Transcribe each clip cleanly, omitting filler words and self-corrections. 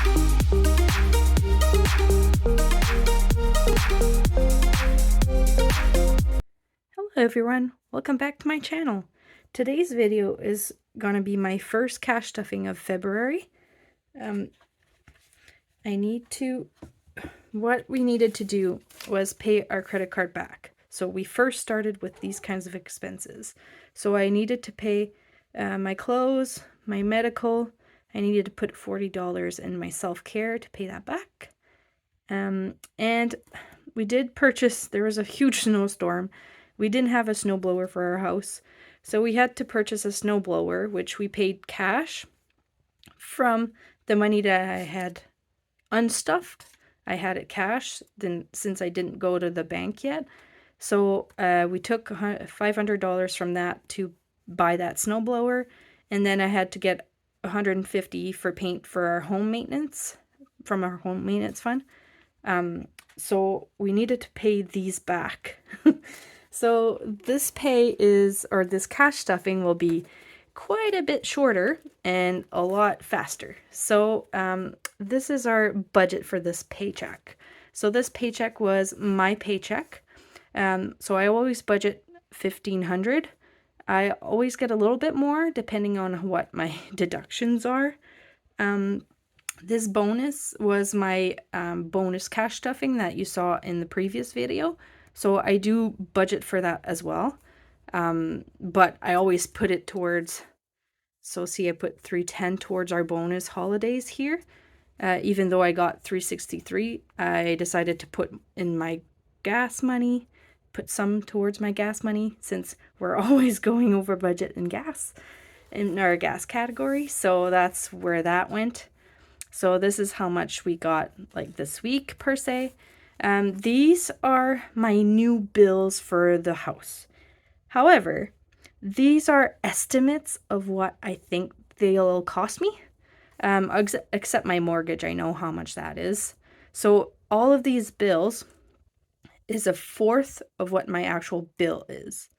Hello everyone, welcome back to my channel. Today's video is gonna be my first cash stuffing of February. What we needed to do was pay our credit card back. So we first started with these kinds of expenses. So I needed to pay my clothes, my medical. I needed to put $40 in my self-care to pay that back. And we did purchase, there was a huge snowstorm. We didn't have a snowblower for our house, so we had to purchase a snowblower, which we paid cash from the money that I had unstuffed. I had it cash then, since I didn't go to the bank yet. So we took $500 from that to buy that snowblower, and then I had to get $150 for paint for our home maintenance, from our home maintenance fund. So we needed to pay these back. So this this cash stuffing will be quite a bit shorter and a lot faster. So this is our budget for this paycheck. So this paycheck was my paycheck. So I always budget $1,500. I always get a little bit more depending on what my deductions are. This bonus was my bonus cash stuffing that you saw in the previous video. So I do budget for that as well. But I always put it towards, so see, I put $310 towards our bonus holidays here. Even though I got $363, I decided to put in my gas money, put some towards my gas money, since we're always going over budget in gas, in our gas category. So that's where that went. So this is how much we got like this week per se. These are my new bills for the house. However, these are estimates of what I think they'll cost me. Except my mortgage, I know how much that is. So all of these bills is a fourth of what my actual bill is.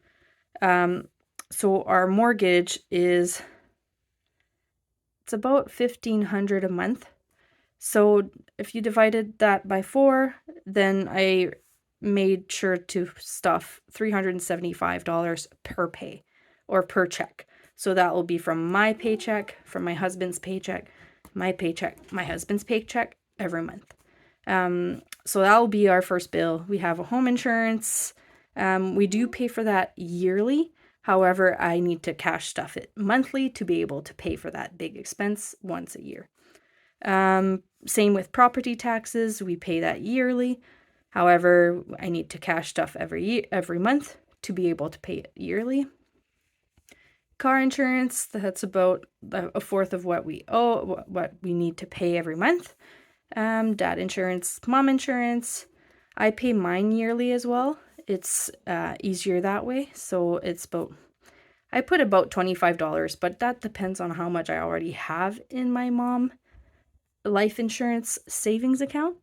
So our mortgage is, it's about $1,500 a month. So if you divided that by 4, then I made sure to stuff $375 per pay or per check. So that will be from my paycheck, from my husband's paycheck, my paycheck, my husband's paycheck every month. So that will be our first bill. We have a home insurance. We do pay for that yearly. However, I need to cash stuff it monthly to be able to pay for that big expense once a year. Same with property taxes. We pay that yearly. However, I need to cash stuff every month to be able to pay it yearly. Car insurance, that's about a fourth of what we owe, what we need to pay every month. Dad insurance, mom insurance. I pay mine yearly as well. It's easier that way. So it's I put about $25, but that depends on how much I already have in my mom life insurance savings account.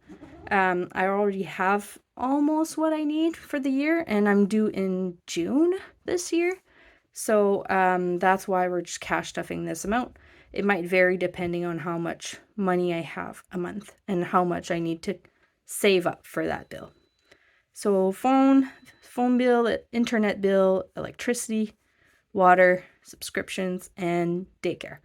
I already have almost what I need for the year, and I'm due in June this year. So that's why we're just cash stuffing this amount. It might vary depending on how much money I have a month and how much I need to save up for that bill. So phone bill, internet bill, electricity, water, subscriptions, and daycare.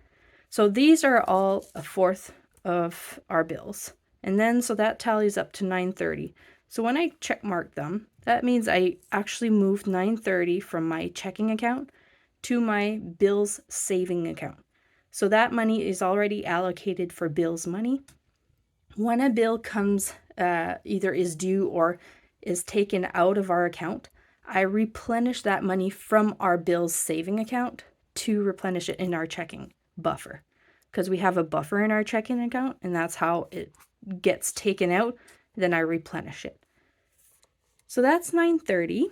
So these are all a fourth of our bills. And then so that tallies up to $930. So when I check mark them, that means I actually moved $930 from my checking account to my bills saving account. So that money is already allocated for bills money. When a bill comes, either is due or is taken out of our account, I replenish that money from our bills saving account to replenish it in our checking buffer. Because we have a buffer in our checking account, and that's how it gets taken out. Then I replenish it. So that's $930.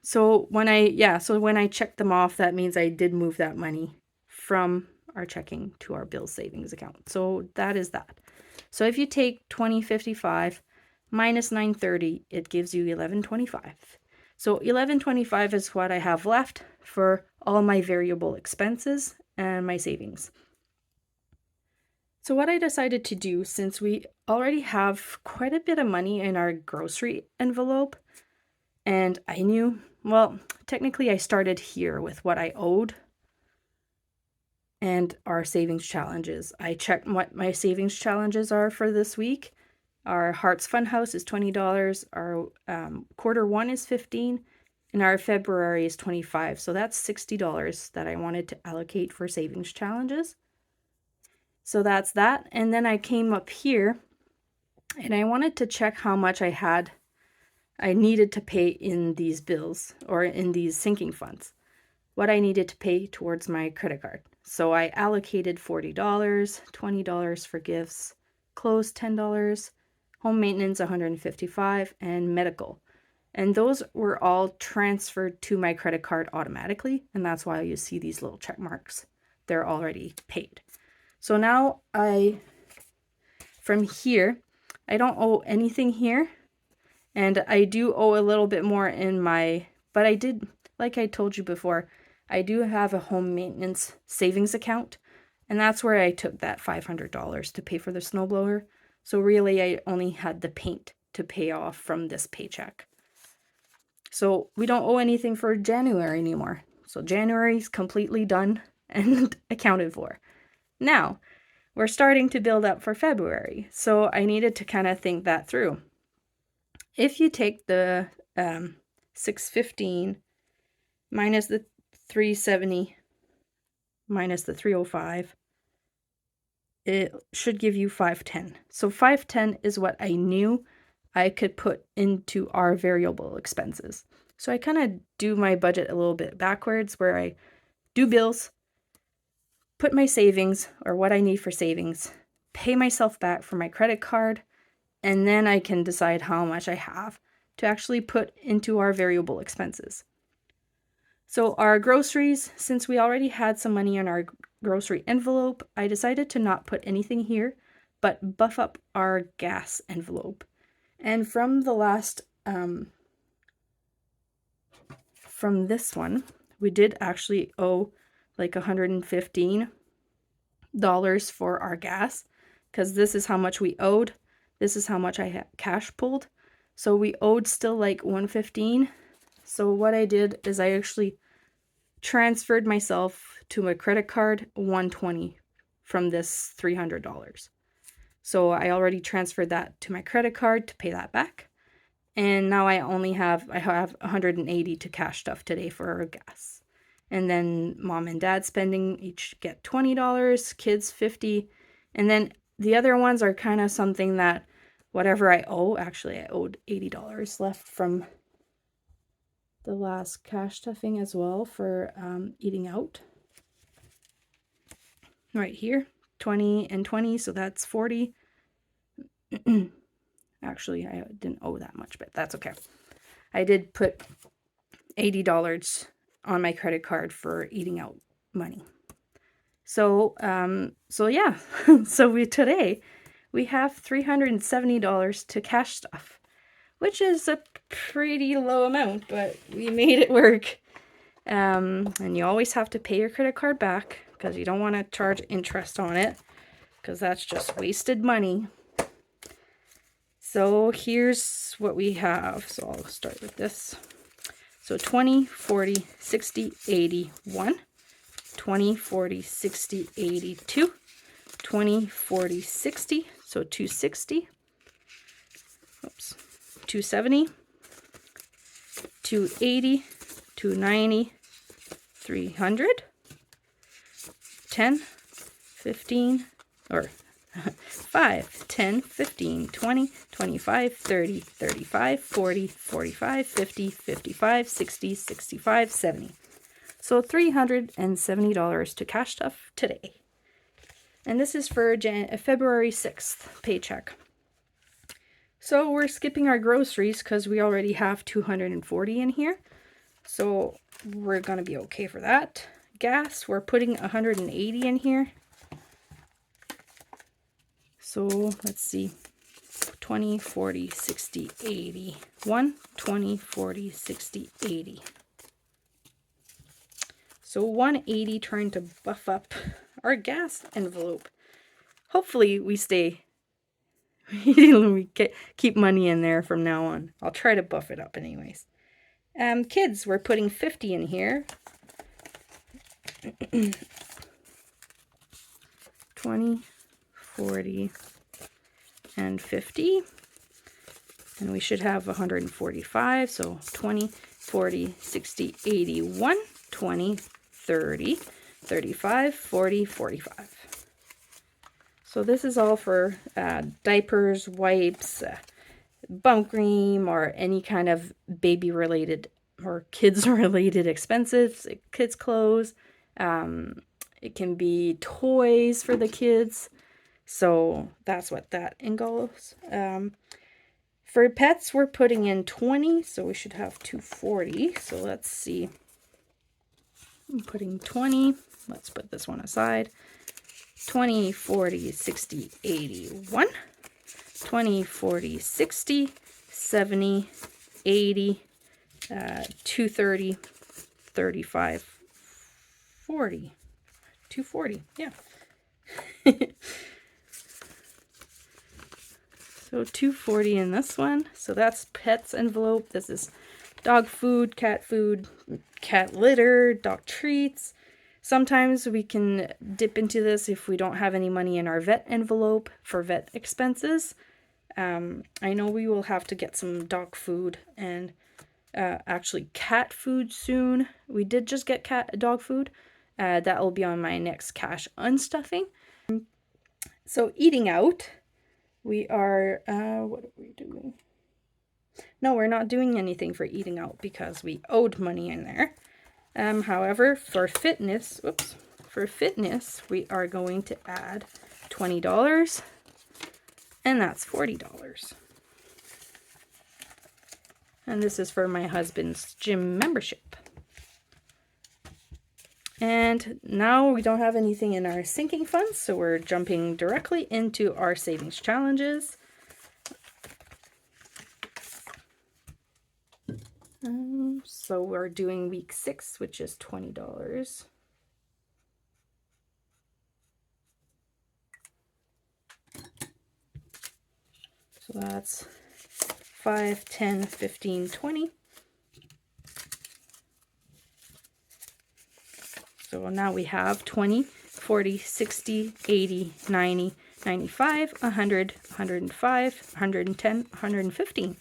So when I check them off, that means I did move that money from our checking to our bill savings account. So that is that. So if you take $20.55 minus $930, it gives you $11.25. So $11.25 is what I have left for all my variable expenses and my savings. So what I decided to do, since we already have quite a bit of money in our grocery envelope, and I knew, well, technically I started here with what I owed and our savings challenges. I checked what my savings challenges are for this week. Our Hearts Funhouse is $20, our Q1 is $15, and our February is $25. So that's $60 that I wanted to allocate for savings challenges. So that's that. And then I came up here and I wanted to check how much I needed to pay in these bills or in these sinking funds, what I needed to pay towards my credit card. So I allocated $40, $20 for gifts, clothes $10, home maintenance $155, and medical. And those were all transferred to my credit card automatically, and that's why you see these little check marks. They're already paid. So now from here, I don't owe anything here, and I do owe a little bit more in my, but I did, like I told you before, I do have a home maintenance savings account, and that's where I took that $500 to pay for the snowblower. So really, I only had the paint to pay off from this paycheck. So we don't owe anything for January anymore. So January's completely done and accounted for. Now, we're starting to build up for February, so I needed to kind of think that through. If you take the $615 minus the $370 minus the $305, it should give you $510. So $510 is what I knew I could put into our variable expenses. So I kind of do my budget a little bit backwards, where I do bills, put my savings or what I need for savings, pay myself back for my credit card, and then I can decide how much I have to actually put into our variable expenses. So our groceries, since we already had some money in our grocery envelope, I decided to not put anything here, but buff up our gas envelope. And from the last, from this one, we did actually owe like $115 for our gas, because this is how much we owed. This is how much I had cash pulled. So we owed still like $115. So what I did is I actually transferred myself to my credit card $120 from this $300. So I already transferred that to my credit card to pay that back. And now I have $180 to cash stuff today for our gas. And then mom and dad spending each get $20, kids $50. And then the other ones are kind of something that whatever I owe, actually I owed $80 left from the last cash stuffing as well for eating out. Right here, 20 and 20, so that's 40. Actually, I didn't owe that much, but that's okay. I did put $80 on my credit card for eating out money. So, yeah, so today we have $370 to cash stuff, which is a pretty low amount, but we made it work. And you always have to pay your credit card back because you don't want to charge interest on it, because that's just wasted money. So here's what we have. So I'll start with this. So 20, 40, 60, 81, 20, 40, 60, 82, 20, 40, 60, so 260, oops, 270, 280, 290, 300, 10, 15, or 5, 10, 15, 20, 25, 30, 35, 40, 45, 50, 55, 60, 65, 70. So $370 to cash stuff today. And this is for February 6th paycheck. So we're skipping our groceries because we already have $240 in here. So we're going to be okay for that. Gas, we're putting $180 in here. So let's see, 20, 40, 60, 80. 1, 20, 40, 60, 80. So 180 trying to buff up our gas envelope. hopefully we we keep money in there from now on. I'll try to buff it up anyways. Kids, we're putting 50 in here. 20, 40, and 50. And we should have 145. So 20, 40, 60, 81, 20, 30, 35, 40, 45. So this is all for diapers, wipes, bum cream, or any kind of baby related or kids related expenses, like kids clothes. It can be toys for the kids. So that's what that engulfs. For pets, we're putting in 20, so we should have 240. So let's see. I'm putting 20. Let's put this one aside. 20, 40, 60, 81. 20, 40, 60, 70, 80, 230, 35, 40. 240, yeah. So 240 in this one. So that's pets envelope. This is dog food, cat litter, dog treats. Sometimes we can dip into this if we don't have any money in our vet envelope for vet expenses. I know we will have to get some dog food and actually cat food soon. We did just get dog food. That will be on my next cash unstuffing. So eating out. We are, what are we doing? No, we're not doing anything for eating out because we owed money in there. However, for fitness, we are going to add $20, and that's $40. And this is for my husband's gym membership. And now we don't have anything in our sinking funds, so we're jumping directly into our savings challenges. So we're doing week 6, which is $20. So that's 5, 10, 15, 20. So now we have 20, 40, 60, 80, 90, 95, 100, 105, 110, 115.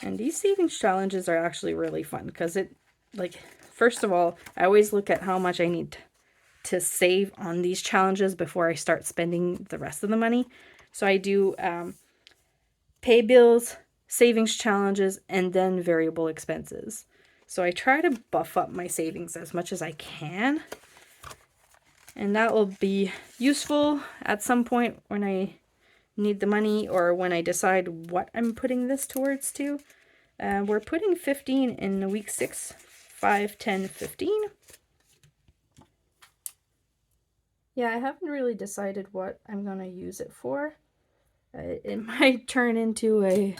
And these savings challenges are actually really fun because first of all, I always look at how much I need to save on these challenges before I start spending the rest of the money. So I do pay bills, savings challenges, and then variable expenses. So I try to buff up my savings as much as I can. And that will be useful at some point when I need the money or when I decide what I'm putting this towards to. We're putting 15 in week 6, 5, 10, 15. Yeah, I haven't really decided what I'm going to use it for. It might turn into a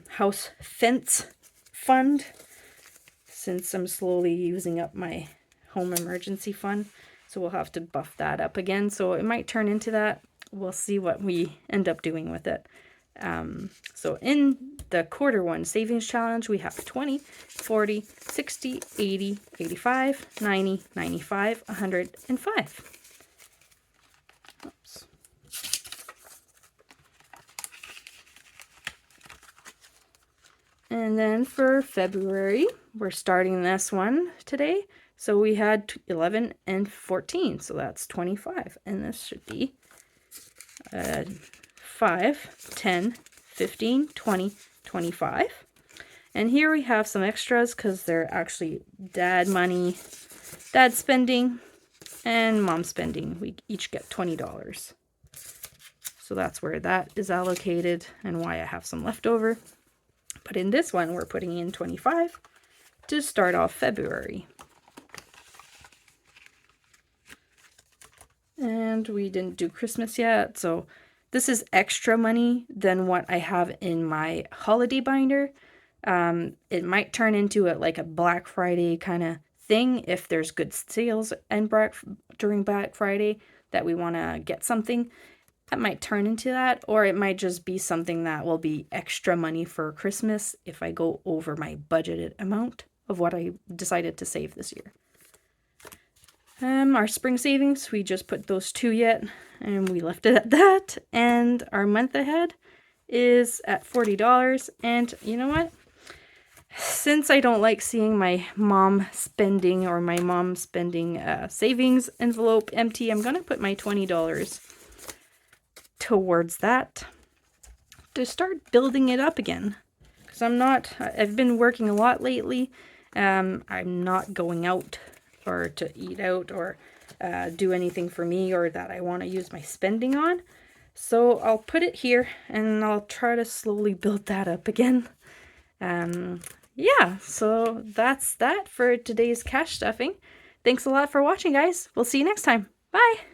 house fence fund, since I'm slowly using up my home emergency fund. So we'll have to buff that up again. So it might turn into that. We'll see what we end up doing with it. So in the quarter 1 savings challenge, we have 20, 40, 60, 80, 85, 90, 95, 105. Oops. And then for February, we're starting this one today. So we had 11 and 14, so that's 25. And this should be 5, 10, 15, 20, 25. And here we have some extras because they're actually dad money, dad spending, and mom spending. We each get $20. So that's where that is allocated and why I have some left over. But in this one, we're putting in 25 to start off February. And we didn't do Christmas yet, so this is extra money than what I have in my holiday binder. It might turn into like a Black Friday kind of thing, if there's good sales and during Black Friday that we want to get something, that might turn into that, or it might just be something that will be extra money for Christmas if I go over my budgeted amount of what I decided to save this year. Our spring savings, we just put those 2 yet, and we left it at that. And our month ahead is at $40. And you know what? Since I don't like seeing my mom spending savings envelope empty, I'm going to put my $20 towards that to start building it up again. Because I've been working a lot lately. I'm not going out or to eat out or do anything for me or that I want to use my spending on. So I'll put it here and I'll try to slowly build that up again. Yeah, so that's that for today's cash stuffing. Thanks a lot for watching, guys. We'll see you next time. Bye!